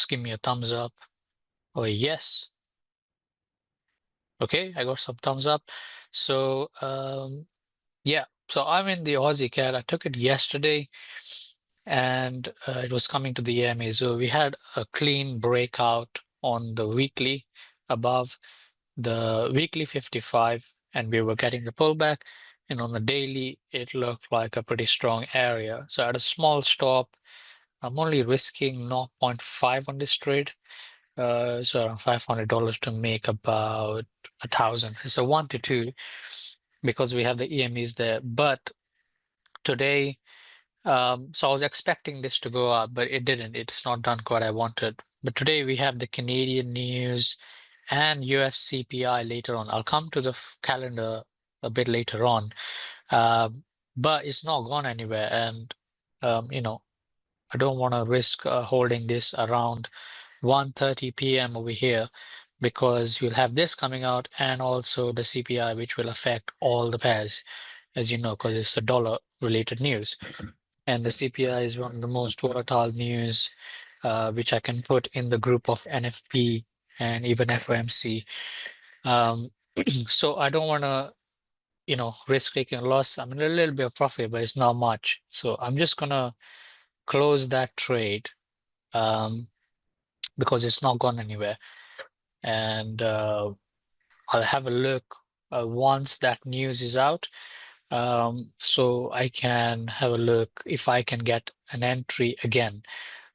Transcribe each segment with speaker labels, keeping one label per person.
Speaker 1: Just give me a thumbs up or a yes. Okay, I got some thumbs up. So yeah, so I'm in the Aussie CAD. I took it yesterday and it was coming to the EMA. So we had a clean breakout on the weekly above the weekly 55, and we were getting the pullback. And on the daily, it looked like a pretty strong area. So at a small stop, I'm only risking 0.5 on this trade. So around $500 to make about 1,000. It's a 1 to 2 because we have the EMEs there. But today, so I was expecting this to go up, but it didn't. It's not done quite I wanted. But today we have the Canadian news and US CPI later on. I'll come to the calendar a bit later on. But it's not gone anywhere. And, I don't want to risk holding this around 1:30 p.m. over here because you'll have this coming out and also the CPI, which will affect all the pairs, as you know, because it's a dollar related news. And the CPI is one of the most volatile news, which I can put in the group of NFP and even FOMC. So I don't want to, risk taking a loss. I'm in a little bit of profit, but it's not much. So I'm just going to close that trade because it's not gone anywhere. And I'll have a look once that news is out. So I can have a look if I can get an entry again.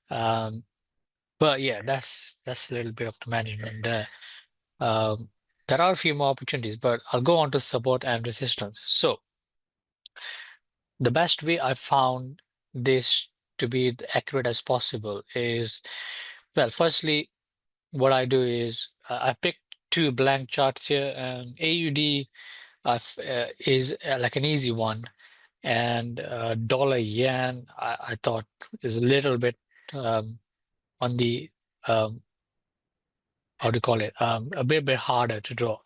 Speaker 1: But yeah, that's a little bit of the management there. There are a few more opportunities, but I'll go on to support and resistance. So the best way I found this to be accurate as possible is, well, firstly, what I do is I've picked two blank charts here, and AUD is like an easy one, and dollar yen I thought is a little bit on the how do you call it, a bit harder to draw.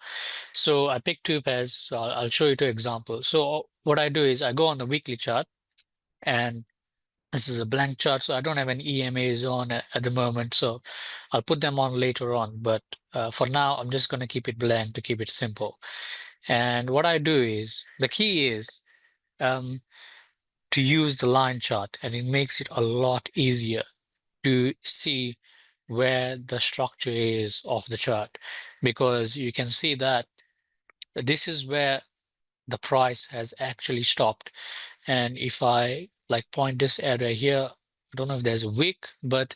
Speaker 1: So I picked two pairs. So I'll show you two examples. So what I do is I go on the weekly chart, and this is a blank chart, so I don't have any EMAs on at the moment. So I'll put them on later on. But for now, I'm just going to keep it blank to keep it simple. And what I do is, the key is to use the line chart, and it makes it a lot easier to see where the structure is of the chart, because you can see that this is where the price has actually stopped. And if I like point this area here, I don't know if there's a wick, but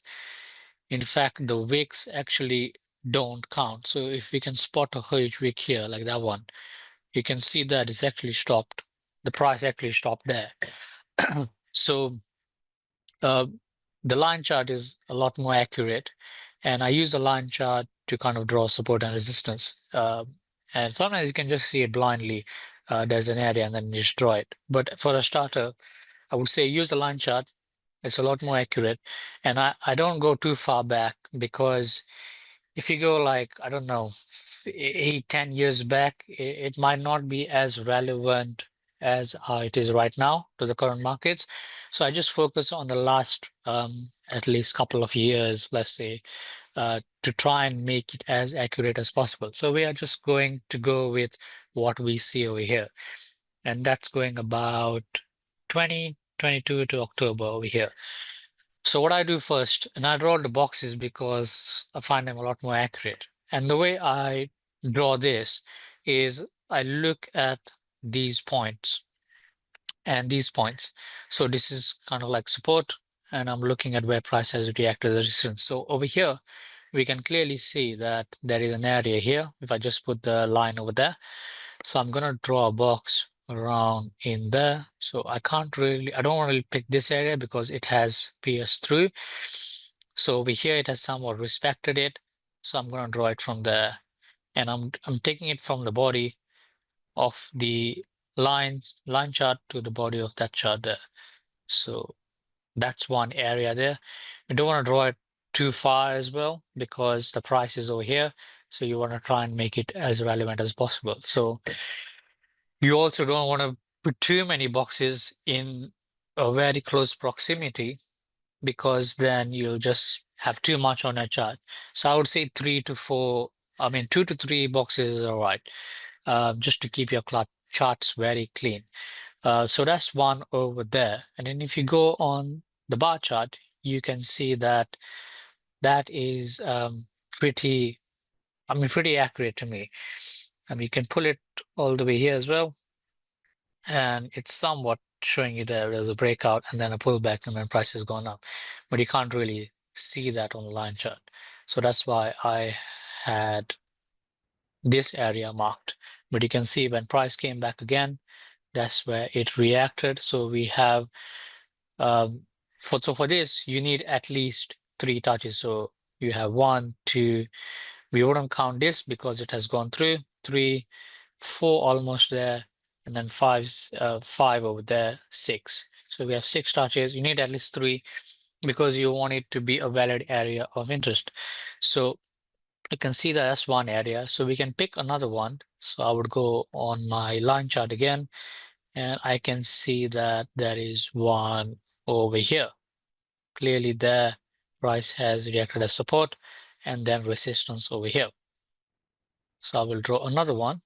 Speaker 1: in fact the wicks actually don't count. So if we can spot a huge wick here like that one, you can see that it's actually stopped. The price actually stopped there. So the line chart is a lot more accurate, and I use the line chart to kind of draw support and resistance. And sometimes you can just see it blindly. There's an area and then you just draw it. But for a starter, I would say use the line chart. It's a lot more accurate. And I don't go too far back, because if you go like, I don't know, 8, 10 years back, it might not be as relevant as it is right now to the current markets. So I just focus on the last at least couple of years, let's say, to try and make it as accurate as possible. So we are just going to go with what we see over here. And that's going about 2022 to October over here. So what I do first, and I draw the boxes because I find them a lot more accurate. And the way I draw this is I look at these points and these points. So this is kind of like support, and I'm looking at where price has reacted as resistance. So over here, we can clearly see that there is an area here. If I just put the line over there, so I'm gonna draw a box around in there. So I don't want to pick this area because it has pierced through. So over here, it has somewhat respected it. So I'm gonna draw it from there, and I'm taking it from the body of the line chart to the body of that chart there. So that's one area there. You don't want to draw it too far as well, because the price is over here. So you want to try and make it as relevant as possible. So you also don't want to put too many boxes in a very close proximity, because then you'll just have too much on a chart. So I would say 3 to 4, I mean 2 to 3 boxes is all right, just to keep your charts very clean. So that's one over there. And then if you go on the bar chart, you can see that that is pretty, I mean, pretty accurate to me. And you can pull it all the way here as well. And it's somewhat showing you there as a breakout and then a pullback and then price has gone up. But you can't really see that on the line chart. So that's why I had this area marked. But you can see when price came back again, that's where it reacted. So we have for this you need at least 3 touches. So you have 1, 2. We wouldn't count this because it has gone through 3, 4 almost there, and then 5 over there, 6. So we have 6 touches. You need at least 3 because you want it to be a valid area of interest. So you can see that that's one area. So we can pick another one. So I would go on my line chart again, and I can see that there is one over here. Clearly the price has reacted as support and then resistance over here. So I will draw another one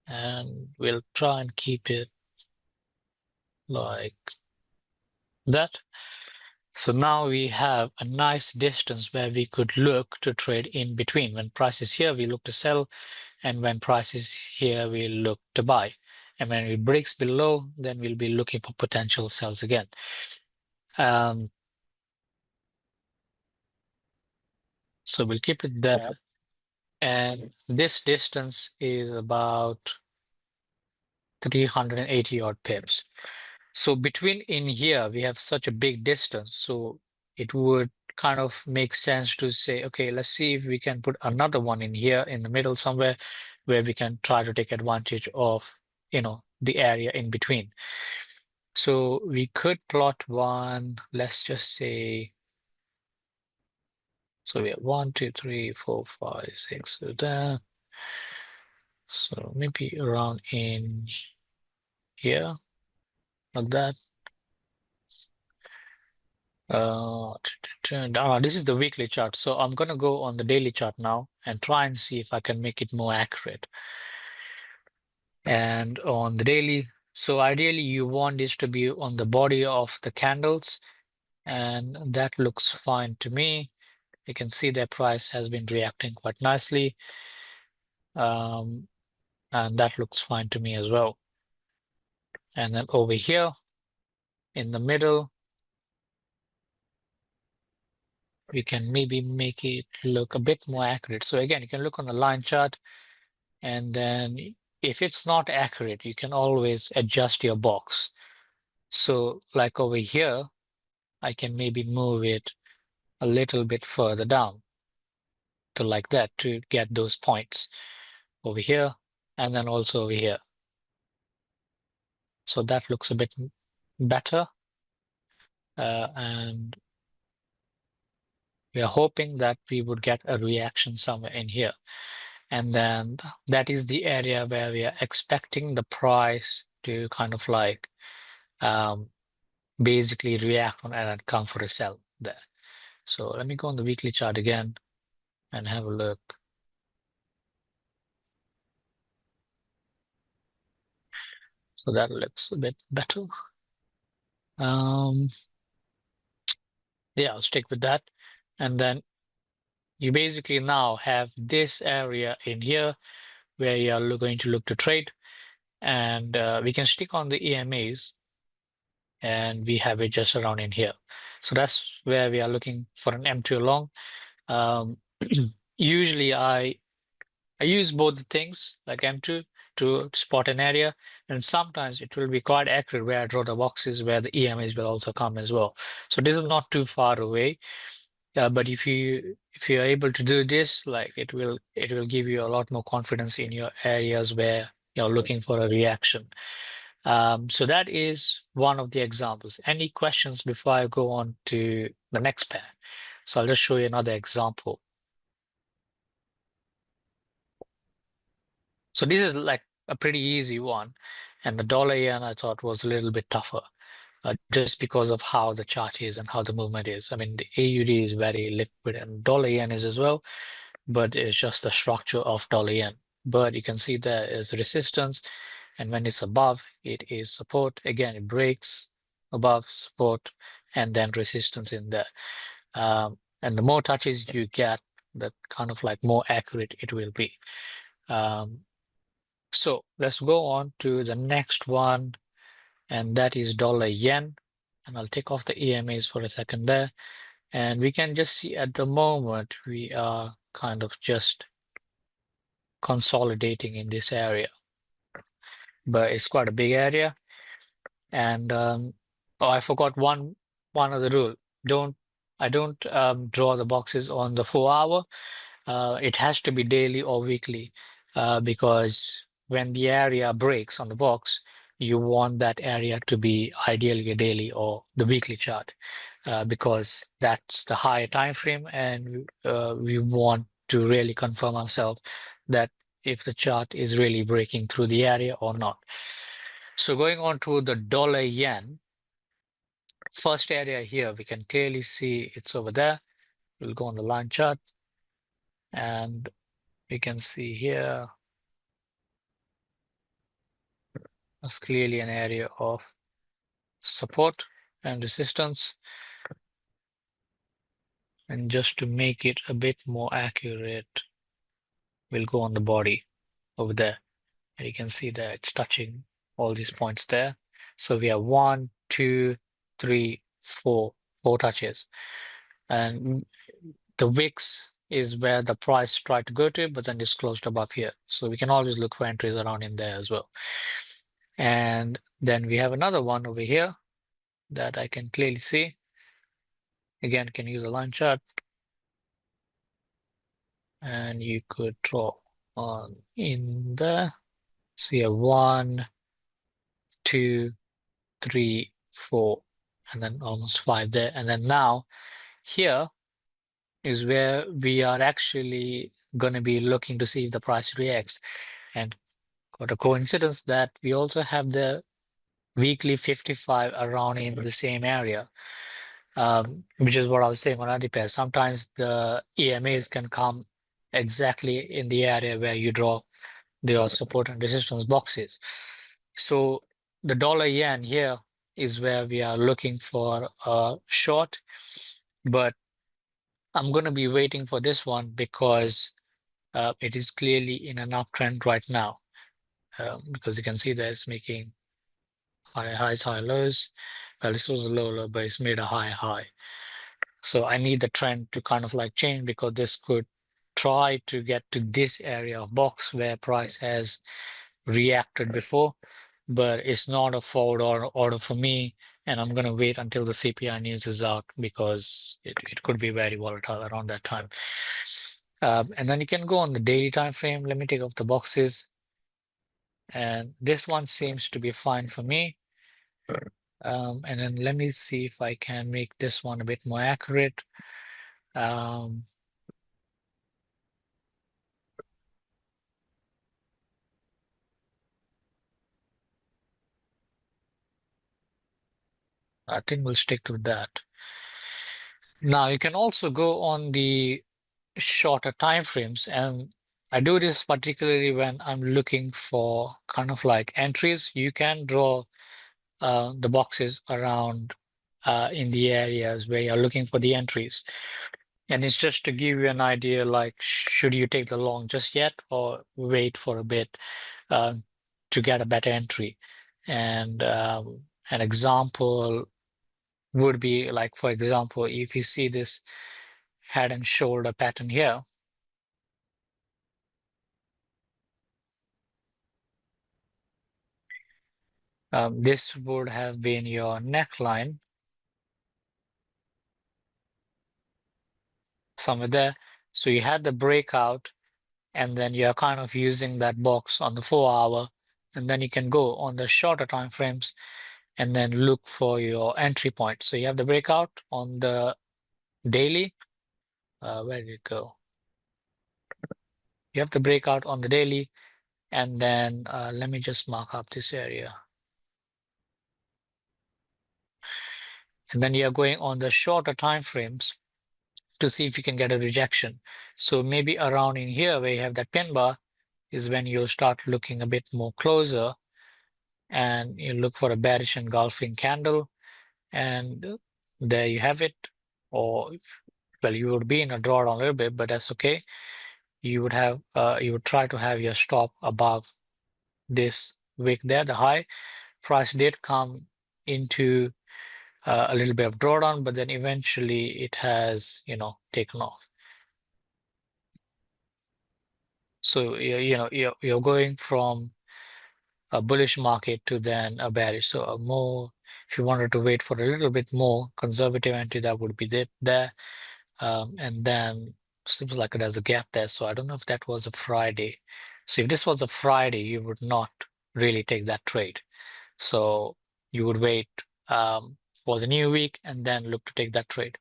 Speaker 1: and we'll try and keep it like that. So now we have a nice distance where we could look to trade in between. When price is here, we look to sell, and when price is here, we look to buy. And when it breaks below, then we'll be looking for potential sells again. So we'll keep it there. And this distance is about 380 odd pips. So between in here, we have such a big distance. So it would kind of make sense to say, okay, let's see if we can put another one in here in the middle somewhere where we can try to take advantage of, the area in between. So we could plot one, let's just say, so we have 1, 2, 3, 4, 5, 6, so there. So maybe around in here, like that. This is the weekly chart. So I'm going to go on the daily chart now and try and see if I can make it more accurate. And on the daily, so ideally you want this to be on the body of the candles, and that looks fine to me. You can see their price has been reacting quite nicely. And that looks fine to me as well. And then over here in the middle, we can maybe make it look a bit more accurate. So again, you can look on the line chart, and then if it's not accurate, you can always adjust your box. So like over here, I can maybe move it a little bit further down to like that to get those points over here and then also over here. So that looks a bit better. And we are hoping that we would get a reaction somewhere in here. And then that is the area where we are expecting the price to kind of like basically react on and then come for a sell there. So let me go on the weekly chart again and have a look. So that looks a bit better. Yeah, I'll stick with that. And then you basically now have this area in here where you're going to look to trade. And we can stick on the EMAs and we have it just around in here. So that's where we are looking for an M2 long. Usually I use both the things like M2 to spot an area, and sometimes it will be quite accurate where I draw the boxes where the EMAs will also come as well. So this is not too far away. But if you're able to do this, like it will give you a lot more confidence in your areas where you're looking for a reaction. So that is one of the examples. Any questions before I go on to the next pair? So I'll just show you another example. So this is like a pretty easy one, and the dollar yen I thought was a little bit tougher. just because of how the chart is and how the movement is. I mean, the AUD is very liquid and dollar yen is as well, but it's just the structure of dollar yen. But you can see there is resistance, and when it's above, it is support. Again, it breaks above support and then resistance in there. And the more touches you get, the kind of like more accurate it will be. So let's go on to the next one, and that is dollar yen. And I'll take off the EMAs for a second there. And we can just see at the moment, we are kind of just consolidating in this area, but it's quite a big area. And oh, I forgot one other rule. I don't draw the boxes on the 4 hour. It has to be daily or weekly, because when the area breaks on the box, you want that area to be ideally a daily or the weekly chart, because that's the higher time frame, and we want to really confirm ourselves that if the chart is really breaking through the area or not. So going on to the dollar yen, first area here, we can clearly see it's over there. We'll go on the line chart, and we can see here it's clearly an area of support and resistance. And just to make it a bit more accurate, we'll go on the body over there. And you can see that it's touching all these points there. So we have 1, 2, 3, 4 touches. And the wicks is where the price tried to go to, but then it's closed above here. So we can always look for entries around in there as well. And then we have another one over here that I can clearly see. Again, can use a line chart. And you could draw on in there. So you have 1, 2, 3, 4, and then almost 5 there. And then now here is where we are actually going to be looking to see if the price reacts. And got a coincidence that we also have the weekly 55 around in the same area, which is what I was saying on anti-pair. Sometimes the EMAs can come exactly in the area where you draw their support and resistance boxes. So the dollar yen here is where we are looking for a short, but I'm going to be waiting for this one because it is clearly in an uptrend right now, because you can see that it's making high highs, high lows. Well, this was a low low, but it's made a high high. So I need the trend to kind of like change, because this could try to get to this area of box where price has reacted before, but it's not a forward order for me. And I'm going to wait until the CPI news is out, because it could be very volatile around that time. And then you can go on the daily time frame. Let me take off the boxes. And this one seems to be fine for me. And then let me see if I can make this one a bit more accurate. I think we'll stick to that. Now you can also go on the shorter time frames, and I do this particularly when I'm looking for kind of like entries. You can draw the boxes around in the areas where you're looking for the entries. And it's just to give you an idea, like, should you take the long just yet or wait for a bit to get a better entry? And an example would be like, for example, if you see this head and shoulder pattern here, this would have been your neckline somewhere there. So you had the breakout, and then you're kind of using that box on the 4 hour, and then you can go on the shorter time frames and then look for your entry point. So you have the breakout on the daily. Where did it go? You have the breakout on the daily, and then let me just mark up this area. And then you're going on the shorter time frames to see if you can get a rejection. So maybe around in here where you have that pin bar is when you'll start looking a bit more closer, and you look for a bearish engulfing candle, and there you have it. Or well, you would be in a drawdown a little bit, but that's okay. You would try to have your stop above this wick there, the high. Price did come into a little bit of drawdown, but then eventually it has, taken off. So you're going from a bullish market to then a bearish. So if you wanted to wait for a little bit more conservative entry, that would be there. And then seems like there's a gap there. So I don't know if that was a Friday. So if this was a Friday, you would not really take that trade. So you would wait for the new week and then look to take that trade.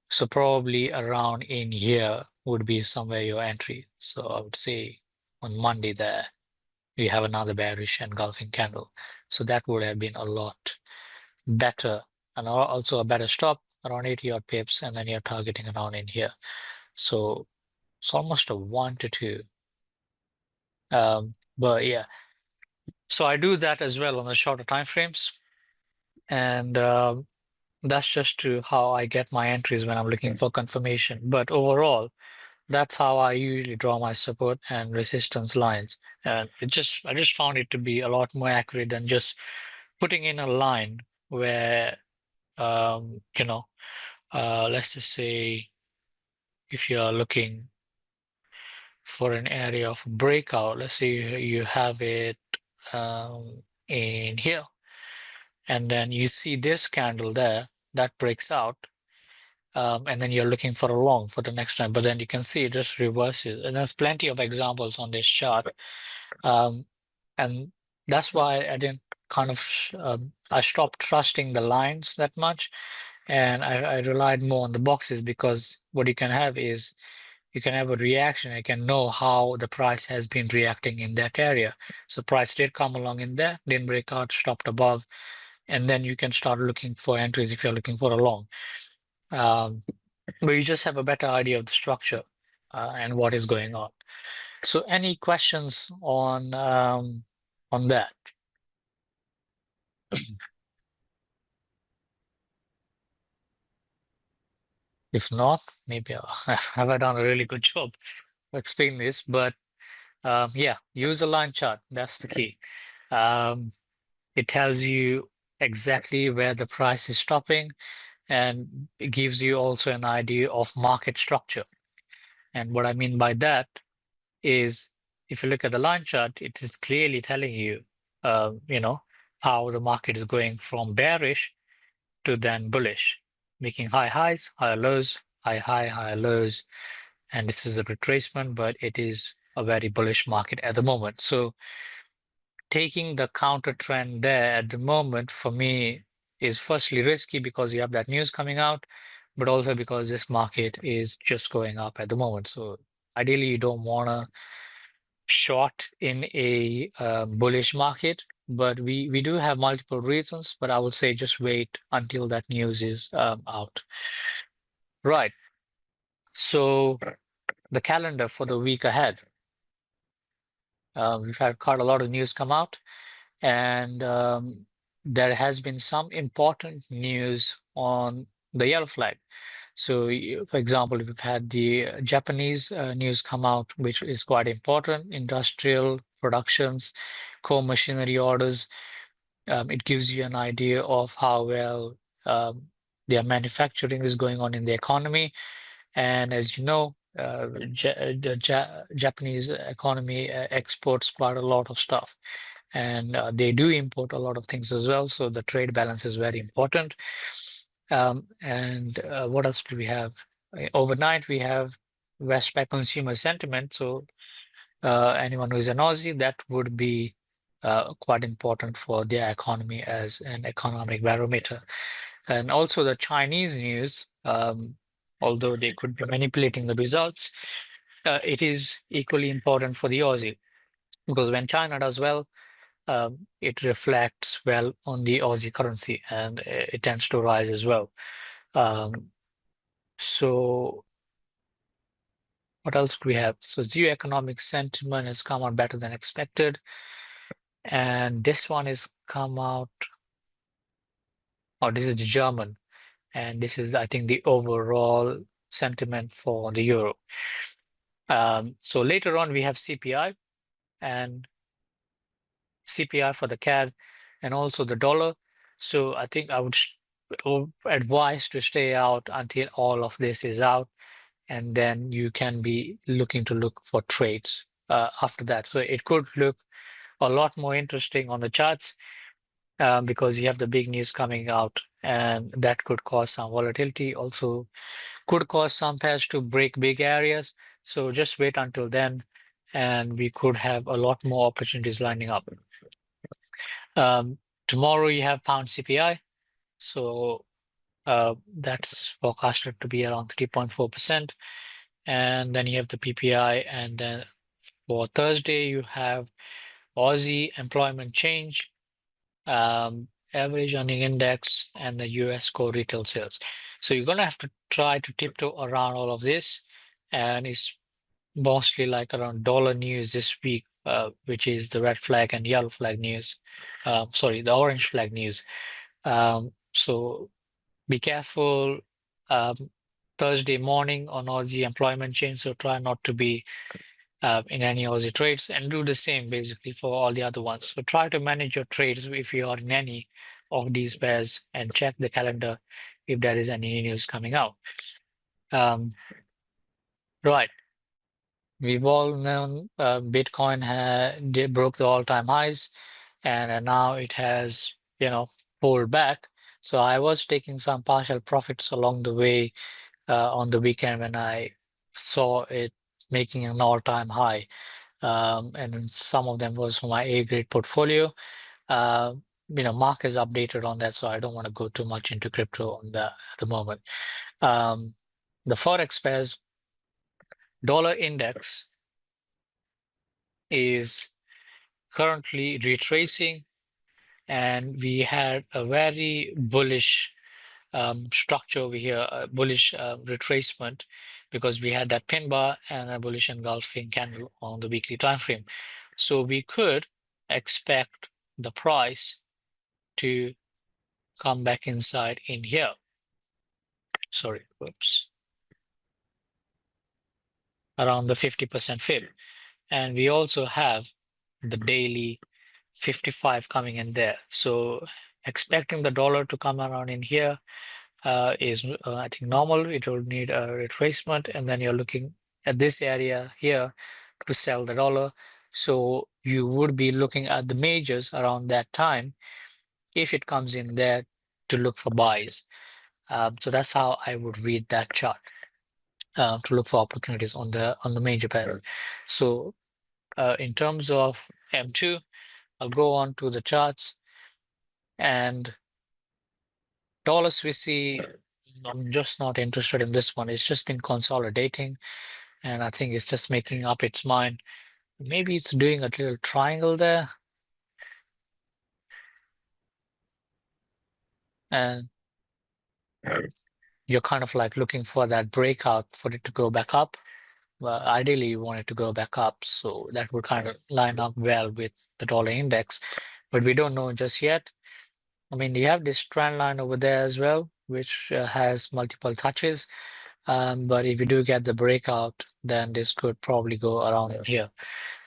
Speaker 1: So probably around in here would be somewhere your entry. So I would say on Monday there, you have another bearish engulfing candle. So that would have been a lot better, and also a better stop around 80 odd pips, and then you're targeting around in here. So it's almost a 1 to 2. But yeah, so I do that as well on the shorter time frames, and that's just to how I get my entries when I'm looking for confirmation. But overall, that's how I usually draw my support and resistance lines. And I just found it to be a lot more accurate than just putting in a line where, um, you know, let's just say if you're looking for an area of breakout, let's say you have it in here, and then you see this candle there that breaks out, and then you're looking for a long for the next time, but then you can see it just reverses. And there's plenty of examples on this chart. And that's why I didn't I stopped trusting the lines that much. And I relied more on the boxes, because what you can have is you can have a reaction. You can know how the price has been reacting in that area. So price did come along in there, didn't break out, stopped above, and then you can start looking for entries if you're looking for a long. But you just have a better idea of the structure and what is going on. So any questions on that? If not, maybe have I done a really good job explaining this, but yeah, use a line chart. That's the key. It tells you exactly where the price is stopping, and it gives you also an idea of market structure. And what I mean by that is, if you look at the line chart, it is clearly telling you, how the market is going from bearish to then bullish, making high highs, higher lows, higher lows. And this is a retracement, but it is a very bullish market at the moment. So taking the counter trend there at the moment for me is firstly risky, because you have that news coming out, but also because this market is just going up at the moment. So ideally, you don't want to short in a bullish market, but we do have multiple reasons, but I would say just wait until that news is out. Right. So the calendar for the week ahead. We've had quite a lot of news come out, and there has been some important news on the yellow flag. So, for example, we've had the Japanese news come out, which is quite important: industrial productions, core machinery orders. It gives you an idea of how well their manufacturing is going on in the economy. And as you know, the Japanese economy exports quite a lot of stuff, and they do import a lot of things as well. So the trade balance is very important. And what else do we have? Overnight, we have Westpac consumer sentiment. So anyone who is an Aussie, that would be quite important for their economy as an economic barometer. And also the Chinese news, although they could be manipulating the results, it is equally important for the Aussie, because when China does well, it reflects well on the Aussie currency, and it tends to rise as well. So what else do we have? So geoeconomic sentiment has come out better than expected, and this one is come out. Oh, this is German, and this is, I think, the overall sentiment for the euro. So later on we have CPI and CPI for the CAD and also the dollar. So I think I would advise to stay out until all of this is out, and then you can be looking to look for trades after that. So it could look a lot more interesting on the charts because you have the big news coming out, and that could cause some volatility. Also, could cause some pairs to break big areas. So just wait until then, and we could have a lot more opportunities lining up. Tomorrow you have pound CPI, so that's forecasted to be around 3.4%. And then you have the PPI, and then for Thursday you have Aussie employment change, average earning index, and the US core retail sales. So you're gonna have to try to tiptoe around all of this, and it's mostly like around dollar news this week, which is the red flag and yellow flag news. Sorry, the orange flag news. So be careful Thursday morning on Aussie employment change. So try not to be in any Aussie trades, and do the same basically for all the other ones. So try to manage your trades if you are in any of these pairs, and check the calendar if there is any news coming out. Right. We've all known Bitcoin broke the all-time highs, and now it has, pulled back. So I was taking some partial profits along the way on the weekend when I saw it making an all-time high. And then some of them was for my A-grade portfolio. Mark is updated on that, so I don't want to go too much into crypto on that at the moment. The Forex pairs dollar index is currently retracing, and we had a very bullish structure over here, a bullish retracement, because we had that pin bar and a bullish engulfing candle on the weekly time frame. So we could expect the price to come back inside in here. Sorry, whoops. Around the 50% fib. And we also have the daily 55 coming in there. So expecting the dollar to come around in here is, I think, normal. It will need a retracement, and then you're looking at this area here to sell the dollar. So you would be looking at the majors around that time if it comes in there to look for buys. So that's how I would read that chart to look for opportunities on the major pairs. So in terms of M2, I'll go on to the charts, and dollar Swissy, I'm just not interested in this one. It's just been consolidating, and I think it's just making up its mind. Maybe it's doing a little triangle there, and you're kind of like looking for that breakout for it to go back up. Well, ideally, you want it to go back up, so that would kind of line up well with the dollar index, but we don't know just yet. I mean, you have this trend line over there as well, which has multiple touches. But if you do get the breakout, then this could probably go around in here.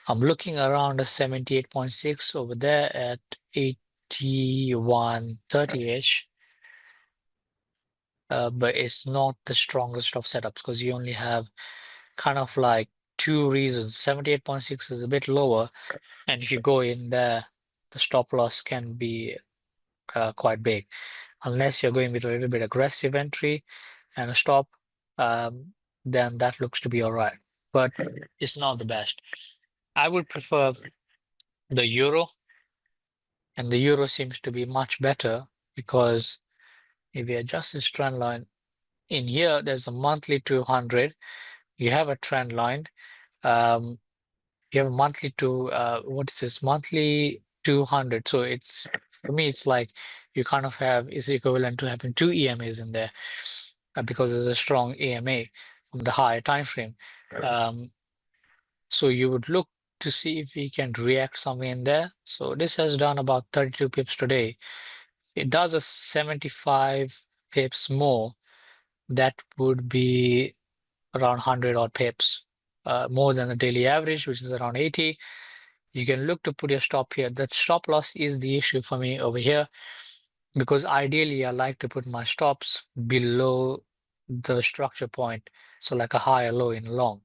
Speaker 1: I'm looking around a 78.6 over there at 81.30-ish. But it's not the strongest of setups because you only have kind of like two reasons. 78.6 is a bit lower, and if you go in there, the stop loss can be quite big. Unless you're going with a little bit aggressive entry and a stop, then that looks to be all right. But it's not the best. I would prefer the euro, and the euro seems to be much better because if you adjust this trend line in here, there's a monthly 200. You have a trend line. You have a monthly what is this? Monthly 200. So it's, for me, it's like you kind of have, is equivalent to having two EMAs in there because there's a strong EMA from the higher time frame. So you would look to see if we can react somewhere in there. So this has done about 32 pips today. It does a 75 pips more. That would be around 100 odd pips, more than the daily average, which is around 80. You can look to put your stop here. The stop loss is the issue for me over here, because ideally I like to put my stops below the structure point, so like a higher low in long,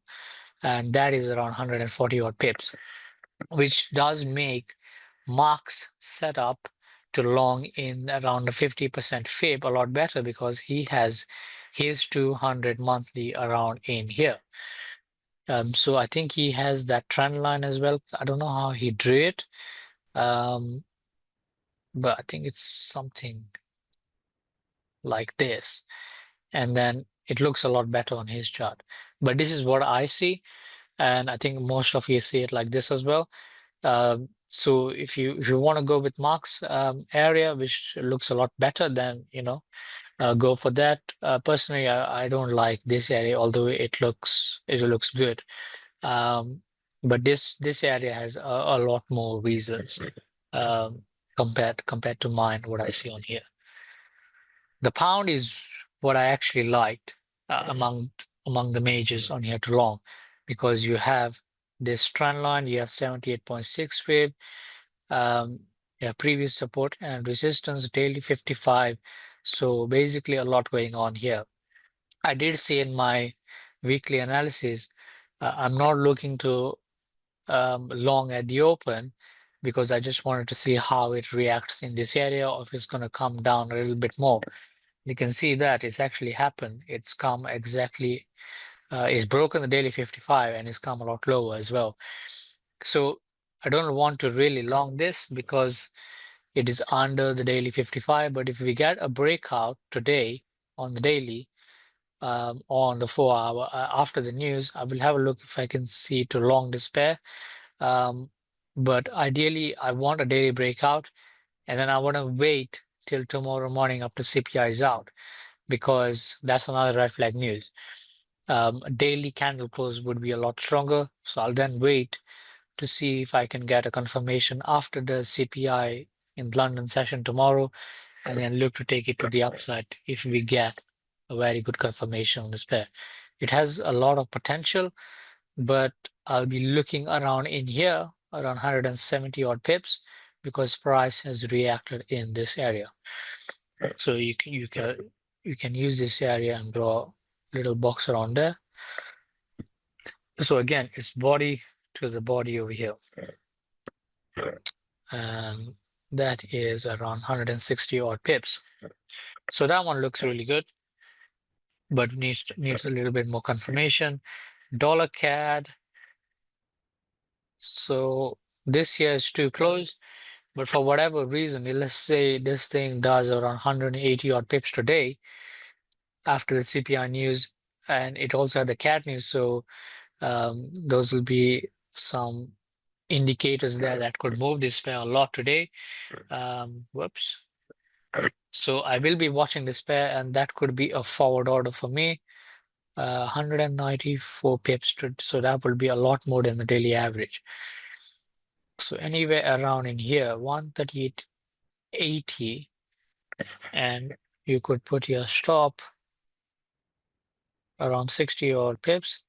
Speaker 1: and that is around 140 odd pips, which does make Mark's setup to long in around the 50% fib a lot better, because he has his 200 monthly around in here. So I think he has that trend line as well. I don't know how he drew it, but I think it's something like this. And then it looks a lot better on his chart. But this is what I see, and I think most of you see it like this as well. So if you want to go with Mark's area, which looks a lot better, then go for that. Personally, I don't like this area, although it looks good. But this area has a lot more reasons um, compared to mine, what I see on here. The pound is what I actually liked among the majors on here to long, because you have this trend line, you have 78.6 wave, you have previous support and resistance, daily 55. So basically a lot going on here. I did say in my weekly analysis, I'm not looking to long at the open, because I just wanted to see how it reacts in this area, or if it's going to come down a little bit more. You can see that it's actually happened. It's come exactly, it's broken the daily 55 and it's come a lot lower as well. So I don't want to really long this because it is under the daily 55. But if we get a breakout today on the daily, on the 4 hour after the news, I will have a look if I can see to long this pair. But ideally, I want a daily breakout, and then I want to wait till tomorrow morning after CPI is out, because that's another red flag news. A daily candle close would be a lot stronger. So I'll then wait to see if I can get a confirmation after the CPI in London session tomorrow, and then look to take it to the upside if we get a very good confirmation on this pair. It has a lot of potential, but I'll be looking around in here, around 170 odd pips, because price has reacted in this area. So you can use this area and draw a little box around there. So again, it's body to the body over here, and that is around 160 odd pips. So that one looks really good, but needs a little bit more confirmation. Dollar CAD. So this here is too close, but for whatever reason, let's say this thing does around 180 odd pips today after the CPI news, and it also had the CAD news. So those will be some indicators there that could move this pair a lot today. Whoops. So I will be watching this pair, and that could be a forward order for me. 194 pips, so that will be a lot more than the daily average. So anywhere around in here, 138.80, and you could put your stop around 60 odd pips,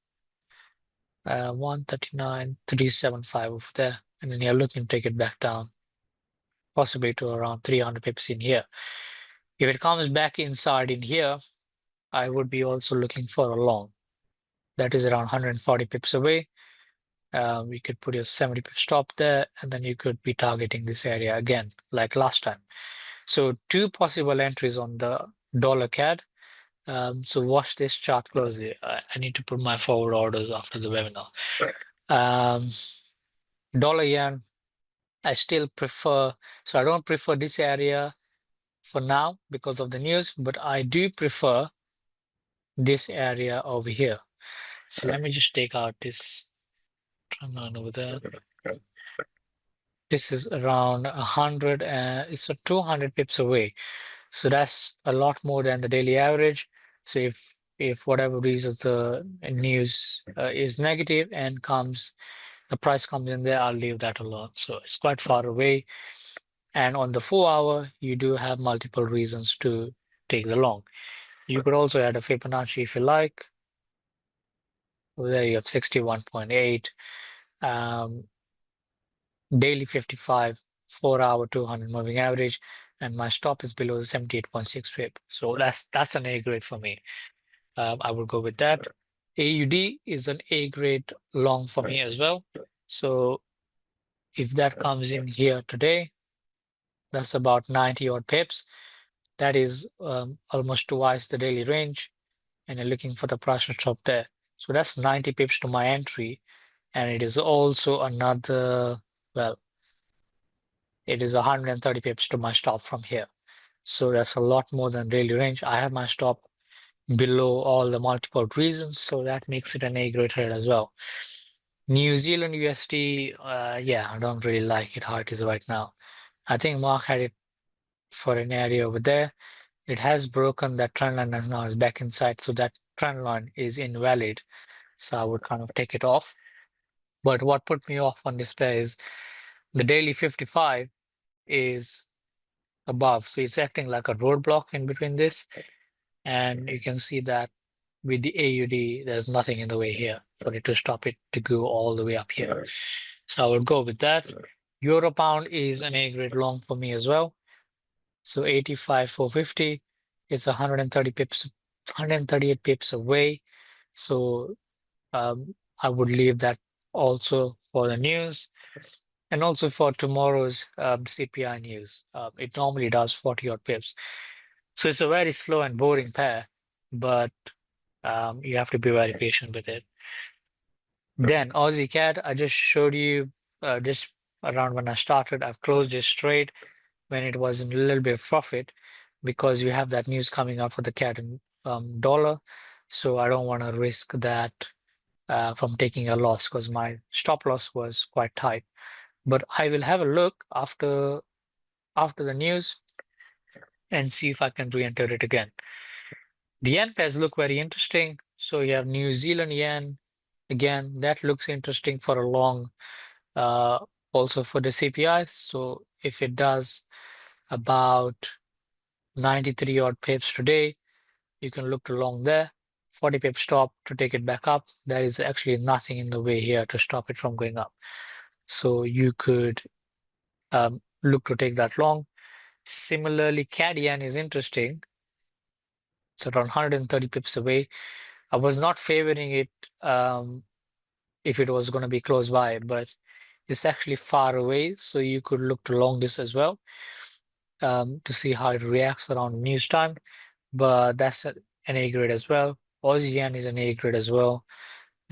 Speaker 1: 139.375 over there, and then you're looking to take it back down, possibly to around 300 pips in here. If it comes back inside in here, I would be also looking for a long. That is around 140 pips away. You could put your 70 pip stop there, and then you could be targeting this area again, like last time. So two possible entries on the dollar CAD. So watch this chart closely. I need to put my forward orders after the webinar. Dollar yen, I still prefer, so I don't prefer this area for now because of the news, but I do prefer this area over here. So let me just take out this trend line over there. this is around 100 and it's a 200 pips away. So that's a lot more than the daily average. So if whatever reasons the news is negative and the price comes in there, I'll leave that alone. So it's quite far away. And on the 4 hour, you do have multiple reasons to take the long. You could also add a Fibonacci if you like. There you have 61.8, daily 55, 4 hour 200 moving average, and my stop is below the 78.6 fib. So that's an A grade for me. I will go with that. AUD is an A grade long for me as well. So if that comes in here today, that's about 90 odd pips. That is almost twice the daily range, and you're looking for the price to stop there. So that's 90 pips to my entry, and it is also another, well, it is 130 pips to my stop from here. So that's a lot more than daily range. I have my stop below all the multiple reasons, so that makes it an A grade trade as well. New Zealand USD, yeah, I don't really like it how it is right now. I think Mark had it for an area over there. It has broken that trend line and now is back inside, so that trend line is invalid. So I would kind of take it off. But what put me off on this pair is the daily 55 is above, so it's acting like a roadblock in between this. And you can see that with the AUD, there's nothing in the way here for it to stop it to go all the way up here. So I would go with that. Euro pound is an A grade long for me as well. So 85, 450, it's 130 pips, 138 pips away. So I would leave that also for the news and also for tomorrow's CPI news. It normally does 40 odd pips. So it's a very slow and boring pair, but you have to be very patient with it. Then Aussie CAD, I just showed you just around when I started. I've closed this trade when it was in a little bit of profit because you have that news coming out for the CAD and dollar. So I don't want to risk that from taking a loss because my stop loss was quite tight. But I will have a look after the news and see if I can re-enter it again. The yen pairs look very interesting. So you have New Zealand yen. Again, that looks interesting for a long, uh, also for the CPI. So if it does about 93 odd pips today, you can look to long there. 40 pip stop to take it back up. There is actually nothing in the way here to stop it from going up. So you could look to take that long. Similarly, CAD yen is interesting. It's around 130 pips away. I was not favoring it if it was going to be close by, but it's actually far away. So you could look to long this as well to see how it reacts around news time. But that's an A grade as well. Aussie yen is an A grade as well.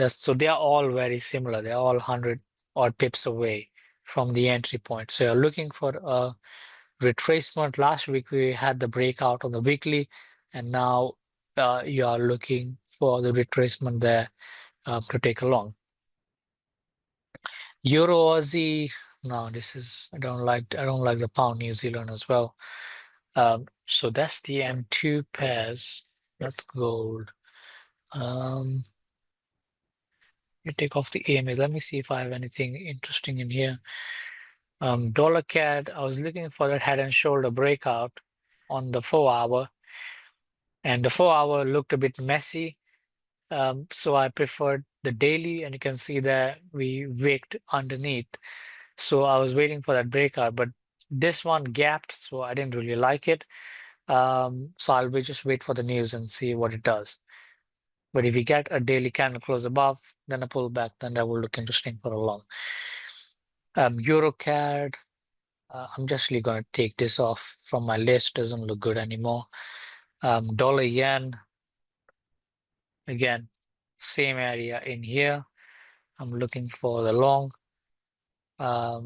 Speaker 1: So they are all very similar. They're all 100 odd pips away from the entry point. So you're looking for a retracement. Last week we had the breakout on the weekly, and now you are looking for the retracement there to take along. Euro Aussie, no, I don't like the pound New Zealand as well. So that's the M2 pairs. That's gold. You take off the AMAs. Let me see if I have anything interesting in here. Dollar CAD, I was looking for that head and shoulder breakout on the 4 hour, and the 4 hour looked a bit messy. So I preferred the daily, and you can see that we wicked underneath. So I was waiting for that breakout, but this one gapped, so I didn't really like it. So I'll just wait for the news and see what it does. But if we get a daily candle close above, then a pullback, then that will look interesting for a long. EURCAD, I'm just really going to take this off from my list. Doesn't look good anymore. Dollar yen, again, same area in here. I'm looking for the long. I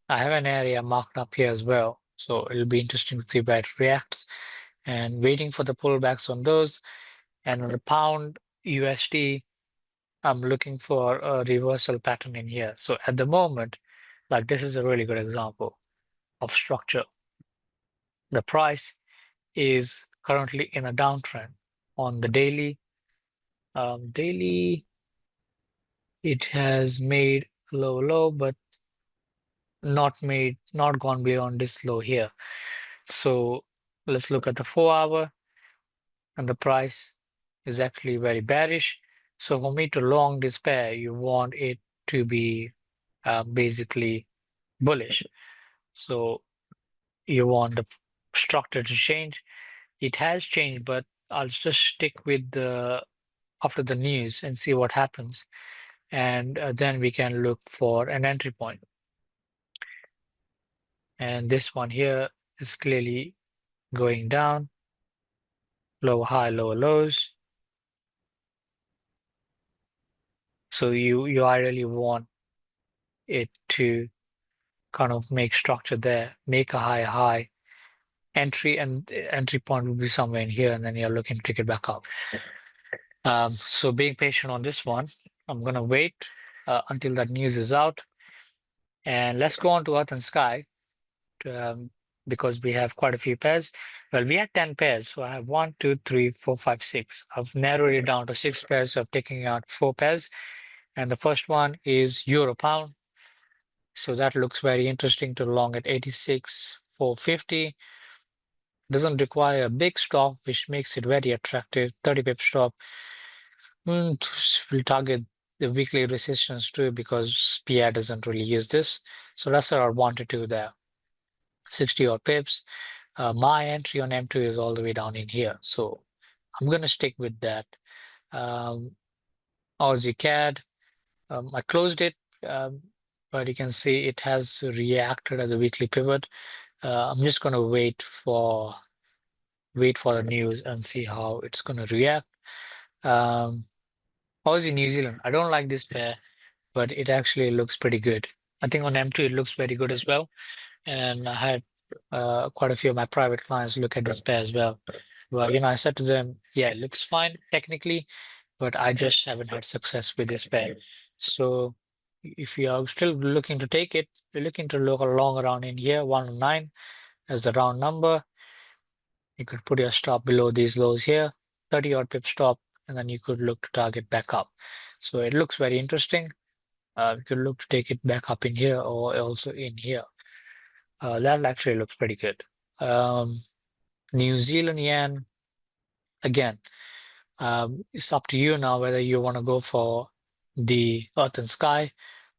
Speaker 1: have an area marked up here as well, so it'll be interesting to see where it reacts, and waiting for the pullbacks on those. And on the pound USD, I'm looking for a reversal pattern in here. So at the moment, Like this is a really good example of structure. The price is currently in a downtrend. On the daily, it has made low, but not gone beyond this low here. So let's look at the 4 hour, and the price is actually very bearish. So for me to long this pair, you want it to be basically bullish. So you want the structure to change. It has changed, but I'll just stick with the after the news and see what happens. And then we can look for an entry point. And this one here is clearly going down, lower high, lower lows. So you ideally want it to kind of make structure there, make a high entry, and entry point will be somewhere in here, and then you're looking to take it back up. So being patient on this one, I'm gonna wait until that news is out, and let's go on to Earth and Sky because we have quite a few pairs. Well, we had 10 pairs, so I have 1, 2, 3, 4, 5, 6. I've narrowed it down to 6 pairs, so I've taken out 4 pairs, and the first one is Euro Pound. So that looks very interesting to long at 86,450. Doesn't require a big stop, which makes it very attractive. 30 pip stop. We'll target the weekly resistance too because PI doesn't really use this. So that's what I wanted to do there. 60 odd pips. My entry on M2 is all the way down in here. So I'm going to stick with that. Aussie CAD. I closed it, but you can see it has reacted at the weekly pivot. I'm just going to wait for the news and see how it's going to react. Aussie New Zealand. I don't like this pair, but it actually looks pretty good. I think on M2 it looks very good as well. And I had quite a few of my private clients look at this pair as well. Well, I said to them, yeah, it looks fine technically, but I just haven't had success with this pair. So if you are still looking to take it, you're looking to look along around in here, 109 as the round number. You could put your stop below these lows here, 30 odd pip stop, and then you could look to target back up. So it looks very interesting. You could look to take it back up in here or also in here. That actually looks pretty good. New Zealand yen, again, it's up to you now whether you want to go for the Earth and Sky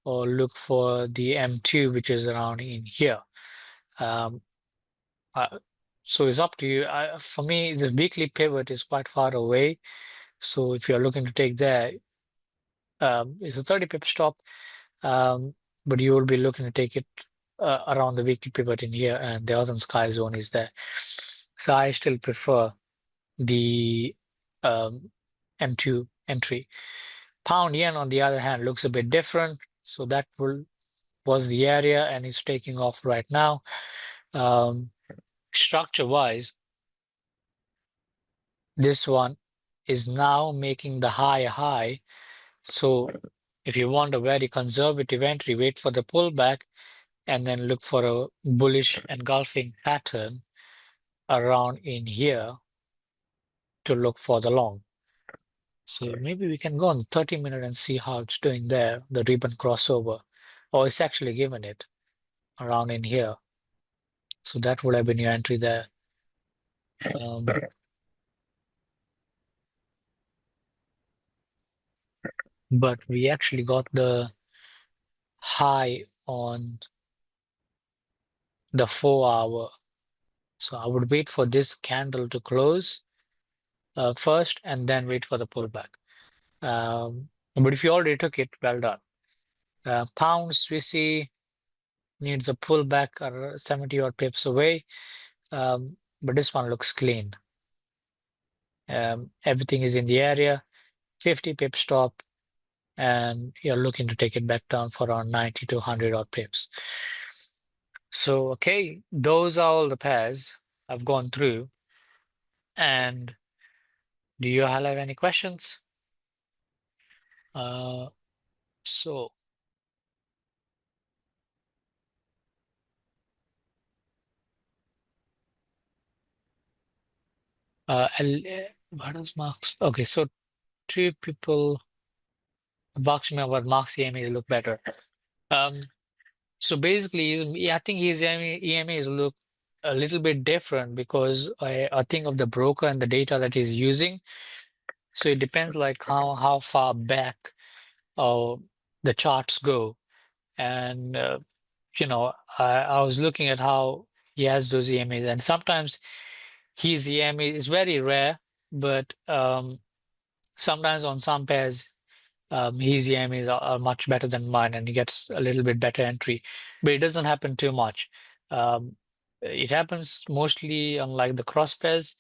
Speaker 1: or look for the M2, which is around in here. Um, so it's up to you. For me, the weekly pivot is quite far away. So if you're looking to take that, it's a 30 pip stop, but you will be looking to take it around the weekly pivot in here, and the Earth and Sky zone is there. So I still prefer the M2 entry. Pound yen, on the other hand, looks a bit different. So that was the area, and it's taking off right now. Structure-wise, this one is now making the high. So if you want a very conservative entry, wait for the pullback and then look for a bullish engulfing pattern around in here to look for the long. So maybe we can go on the 30-minute and see how it's doing there, the ribbon crossover. Or it's actually given it around in here. So that would have been your entry there. But we actually got the high on the 4 hour. So I would wait for this candle to close first and then wait for the pullback. But if you already took it, well done. Pound Swissy needs a pullback 70 odd pips away. But this one looks clean. Everything is in the area, 50 pip stop, and you're looking to take it back down for around 90 to 100 odd pips. So, okay, those are all the pairs I've gone through. And do you all have any questions? So What is Mark's? Okay, so two people asked me about Mark's EMAs look better. Um, so basically, I think his EMAs look a little bit different because I think of the broker and the data that he's using. So it depends like how far back uh, the charts go. And I was looking at how he has those EMAs, and sometimes his EMA is very rare, but sometimes on some pairs, his EMAs are much better than mine, and he gets a little bit better entry. But it doesn't happen too much. It happens mostly on like the cross pairs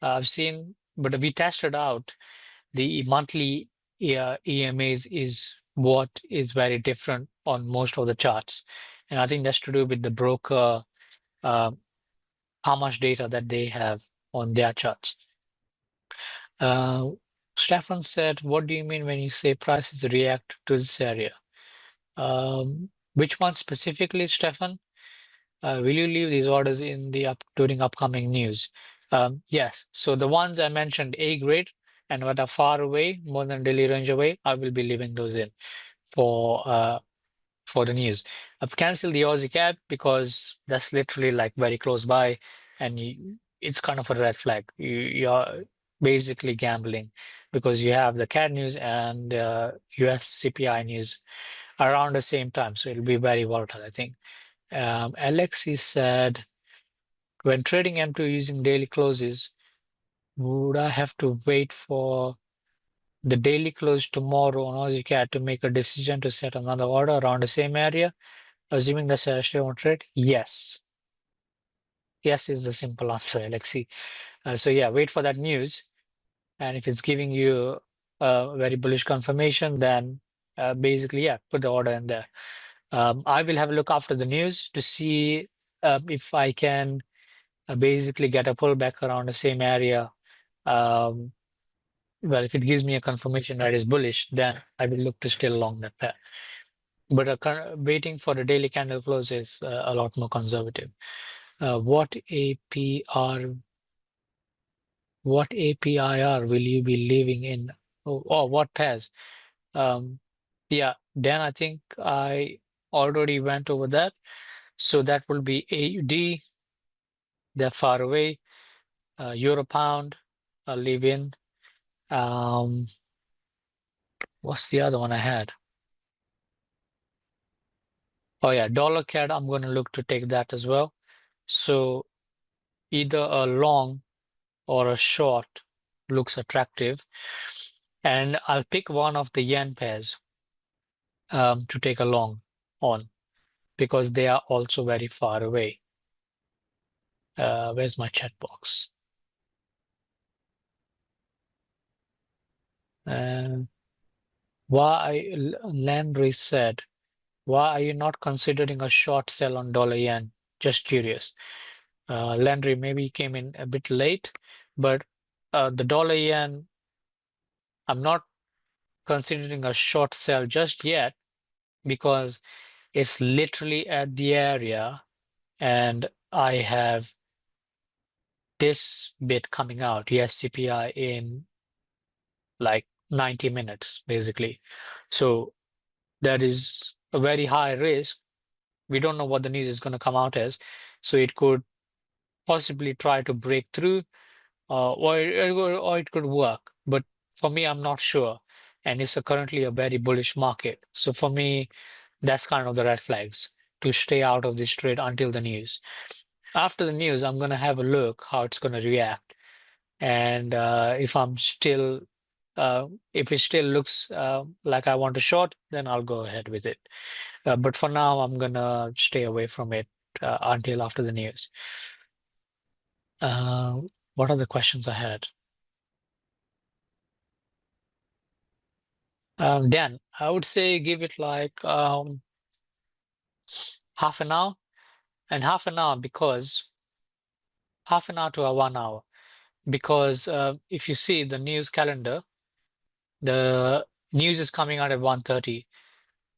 Speaker 1: I've seen, but we tested out the monthly EMAs is what is very different on most of the charts. And I think that's to do with the broker, uh, how much data that they have on their charts. Uh, Stefan said, what do you mean when you say prices react to this area? Which one specifically, Stefan? Will you leave these orders in the during upcoming news? Yes. So the ones I mentioned, A grade and what are far away, more than daily range away, I will be leaving those in for the news. I've canceled the Aussie CAD because that's literally like very close by, and it's kind of a red flag. You're basically gambling because you have the CAD news and US CPI news around the same time, so it'll be very volatile, I think. Alexi said, when trading M2 using daily closes, would I have to wait for the daily close tomorrow on Aussie CAD to make a decision to set another order around the same area? Assuming that's actually on trade? Yes. Yes is the simple answer, Alexi. So yeah, wait for that news. And if it's giving you a very bullish confirmation, then basically, yeah, put the order in there. I will have a look after the news to see if I can basically get a pullback around the same area. Um, well, if it gives me a confirmation that is bullish, then I will look to still long that pair. But waiting for the daily candle close is a lot more conservative. What APR, what APIR will you be leaving in? Oh, what pairs? Um, yeah, Dan, I think I already went over that. So that will be AUD, they're far away. Euro pound, I'll leave in. What's the other one I had? Oh yeah, dollar CAD, I'm going to look to take that as well. So either a long or a short looks attractive. And I'll pick one of the yen pairs to take a long on because they are also very far away. Where's my chat box? Landry said, why are you not considering a short sell on dollar yen? Just curious. Landry maybe came in a bit late, but the dollar yen, I'm not considering a short sell just yet because it's literally at the area and I have this bit coming out, yes, CPI in like 90 minutes, basically. So that is a very high risk. We don't know what the news is going to come out as. So it could possibly try to break through or it could work. But for me, I'm not sure. And it's currently a very bullish market. So for me, that's kind of the red flags to stay out of this trade until the news. After the news, I'm going to have a look how it's going to react. And if it still looks like I want to short, then I'll go ahead with it. But for now, I'm going to stay away from it until after the news. Uh, what are the questions I had? Dan, I would say give it like half an hour and half an hour because half an hour to a 1 hour. Because if you see the news calendar, the news is coming out at 1:30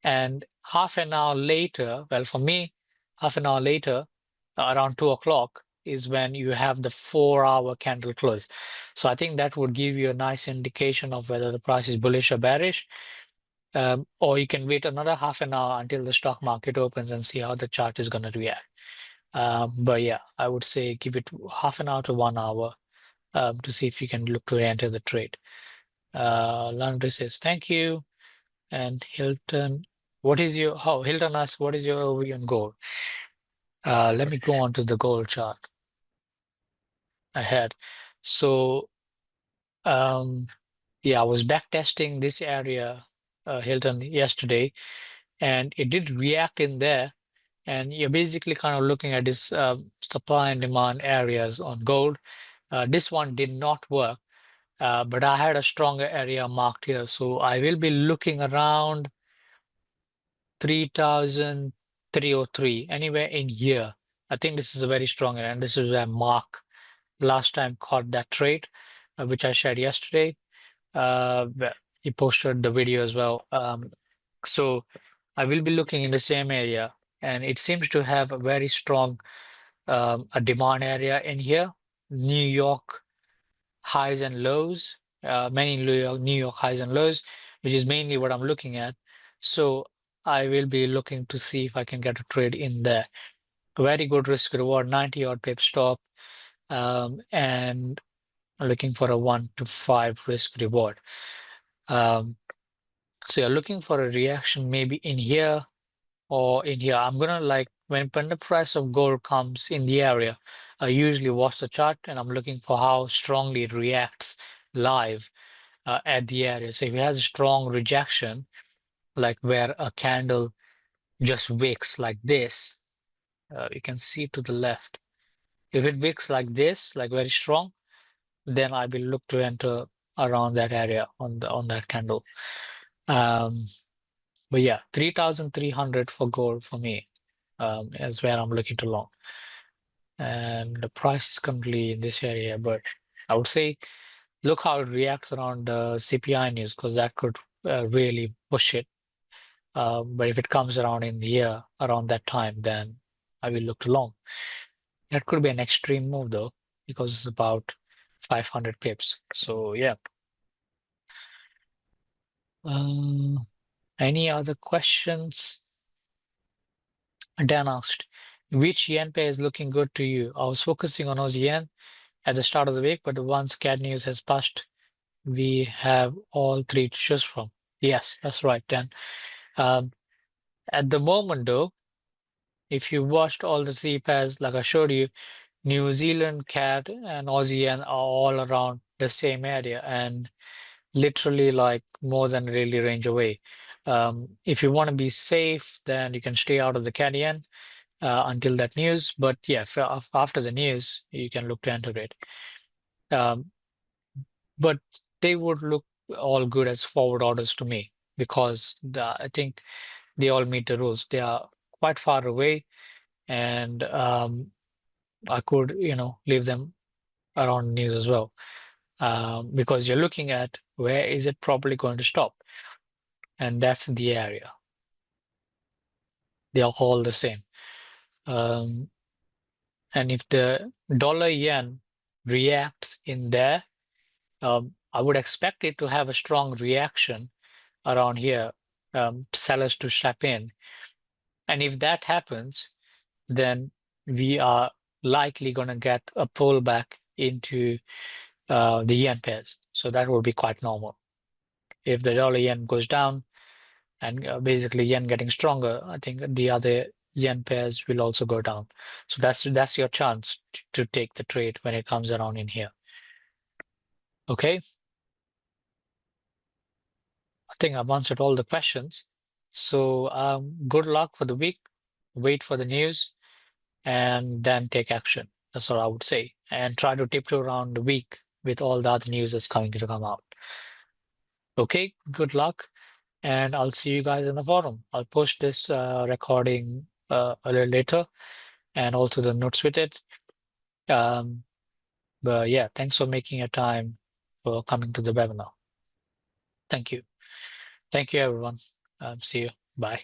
Speaker 1: and half an hour later, well, for me, half an hour later, around 2 o'clock is when you have the 4-hour candle close. So I think that would give you a nice indication of whether the price is bullish or bearish. Or you can wait another half an hour until the stock market opens and see how the chart is going to react. But yeah, I would say give it half an hour to 1 hour to see if you can look to enter the trade. Laundry says, thank you. And Hilton, Hilton asks, what is your overview on gold? Let me go on to the gold chart ahead. So, yeah, I was back testing this area, Hilton, yesterday, and it did react in there. And you're basically kind of looking at this supply and demand areas on gold. This one did not work, but I had a stronger area marked here. So I will be looking around 3,303, anywhere in here. I think this is a very strong area, and this is where Mark last time caught that trade, which I shared yesterday. He posted the video as well. So I will be looking in the same area, and it seems to have a very strong a demand area in here. New York highs and lows, many New York highs and lows, which is mainly what I'm looking at. So I will be looking to see if I can get a trade in there. Very good risk reward, 90 odd pip stop, and looking for a 1 to 5 risk reward. So you're looking for a reaction maybe in here or in here. I'm gonna like when the price of gold comes in the area, I usually watch the chart and I'm looking for how strongly it reacts live at the area. So if it has a strong rejection, like where a candle just wicks like this, you can see to the left. If it wicks like this, like very strong, then I will look to enter around that area on that candle. But yeah, 3,300 for gold for me is where I'm looking to long. And the price is currently in this area, but I would say look how it reacts around the CPI news, because that could really push it. But if it comes around in the year around that time, then I will look to long. That could be an extreme move though, because it's about 500 pips. So yeah. Any other questions? Dan asked, which yen pair is looking good to you? I was focusing on Aussie yen at the start of the week, but once CAD news has passed, we have all three to choose from. Yes, that's right, Dan. At the moment, though, if you watched all the three pairs, like I showed you, New Zealand CAD and Aussie yen are all around the same area and literally like more than really range away. If you want to be safe, then you can stay out of the CAD yen until that news. But yeah, after the news, you can look to enter it. But they would look all good as forward orders to me because I think they all meet the rules. They are quite far away, and I could, leave them around news as well, because you're looking at where is it probably going to stop, and that's the area. They are all the same. And if the dollar yen reacts in there, I would expect it to have a strong reaction around here, sellers to step in. And if that happens, then we are likely going to get a pullback into the yen pairs. So that will be quite normal. If the dollar yen goes down and basically yen getting stronger, I think the other yen pairs will also go down. So that's your chance to take the trade when it comes around in here. Okay. I think I've answered all the questions. So good luck for the week. Wait for the news and then take action. That's what I would say. And try to tiptoe around the week with all the other news that's coming to come out. Okay, good luck. And I'll see you guys in the forum. I'll post this recording a little later and also the notes with it. But yeah, thanks for making a time for coming to the webinar. Thank you. Thank you, everyone. See you. Bye.